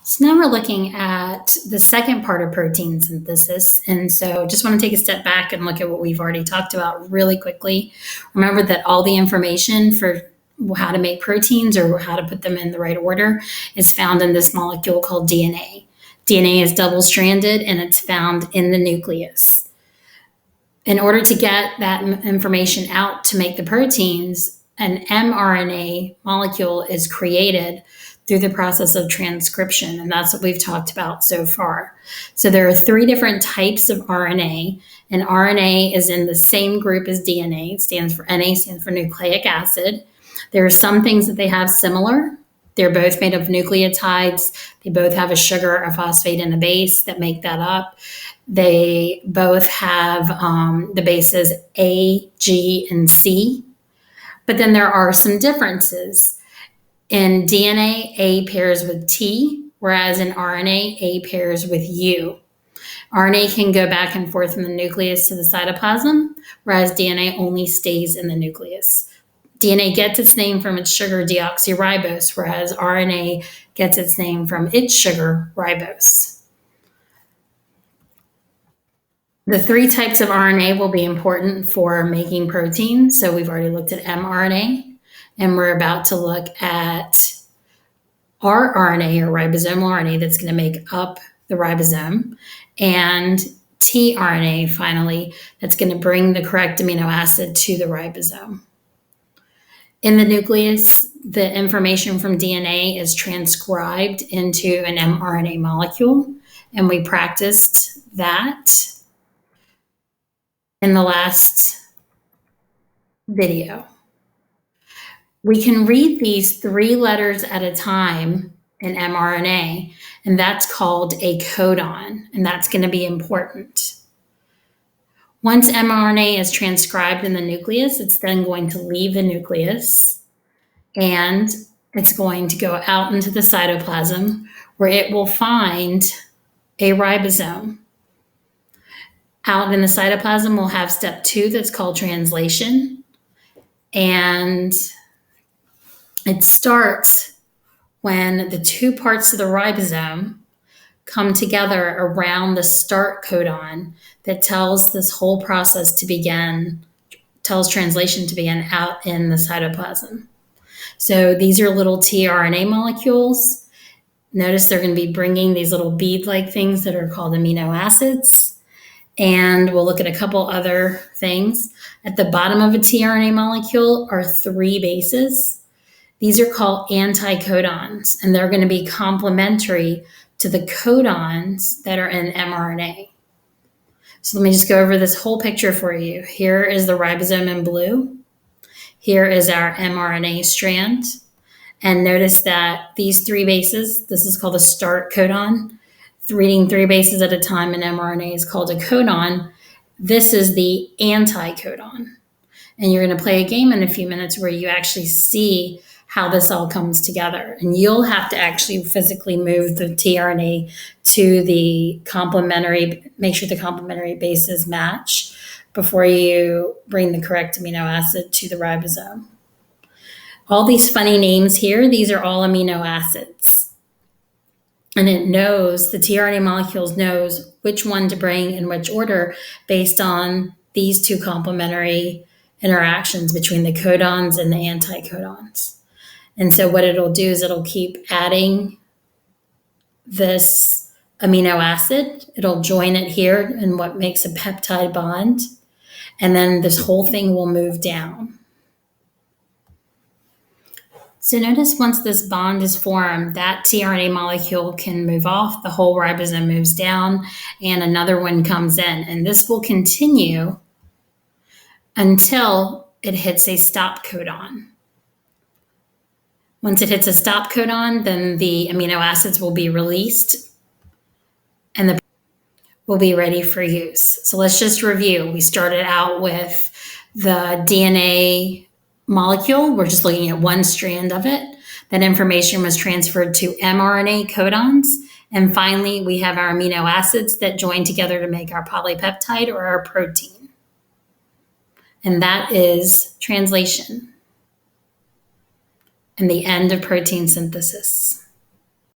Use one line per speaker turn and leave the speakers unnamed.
So now we're looking at the second part of protein synthesis. And so just want to take a step back and look at what we've already talked about really quickly. Remember that all the information for how to make proteins or how to put them in the right order is found in this molecule called DNA. DNA is double-stranded and it's found in the nucleus. In order to get that information out to make the proteins, an mRNA molecule is created through the process of transcription, and that's what we've talked about so far. So there are three different types of RNA, and RNA is in the same group as DNA. It stands for NA, stands for nucleic acid. There are some things that they have similar. They're both made of nucleotides. They both have a sugar, a phosphate, and a base that make that up. They both have the bases A, G, and C. But then there are some differences. In DNA, A pairs with T, whereas in RNA, A pairs with U. RNA can go back and forth from the nucleus to the cytoplasm, whereas DNA only stays in the nucleus. DNA gets its name from its sugar deoxyribose, whereas RNA gets its name from its sugar ribose. The three types of RNA will be important for making protein. So we've already looked at mRNA, and we're about to look at rRNA or ribosomal RNA that's going to make up the ribosome, and tRNA, finally, that's going to bring the correct amino acid to the ribosome. In the nucleus, the information from DNA is transcribed into an mRNA molecule, and we practiced that in the last video. We can read these 3 letters at a time in mRNA, and that's called a codon, and that's going to be important. Once mRNA is transcribed in the nucleus, it's then going to leave the nucleus, and it's going to go out into the cytoplasm, where it will find a ribosome. Out in the cytoplasm, we'll have step 2 that's called translation, and it starts when the 2 parts of the ribosome come together around the start codon that tells this whole process to begin, tells translation to begin out in the cytoplasm. So these are little tRNA molecules. Notice they're going to be bringing these little bead-like things that are called amino acids. And we'll look at a couple other things. At the bottom of a tRNA molecule are 3 bases. These are called anticodons, and they're going to be complementary to the codons that are in mRNA. So let me just go over this whole picture for you. Here is the ribosome in blue. Here is our mRNA strand. And notice that these 3 bases, this is called a start codon. Reading 3 bases at a time in mRNA is called a codon. This is the anticodon. And you're going to play a game in a few minutes where you actually see how this all comes together. And you'll have to actually physically move the tRNA to the complementary, make sure the complementary bases match before you bring the correct amino acid to the ribosome. All these funny names here, these are all amino acids. And it knows, the tRNA molecules knows which one to bring in which order based on these 2 complementary interactions between the codons and the anticodons. And so what it'll do is it'll keep adding this amino acid. It'll join it here in what makes a peptide bond. And then this whole thing will move down. So notice once this bond is formed, that tRNA molecule can move off, the whole ribosome moves down, and another one comes in. And this will continue until it hits a stop codon. Once it hits a stop codon, then the amino acids will be released and the will be ready for use. So let's just review. We started out with the DNA molecule. We're just looking at one strand of it. That information was transferred to mRNA codons. And finally, we have our amino acids that join together to make our polypeptide or our protein. And that is translation and the end of protein synthesis.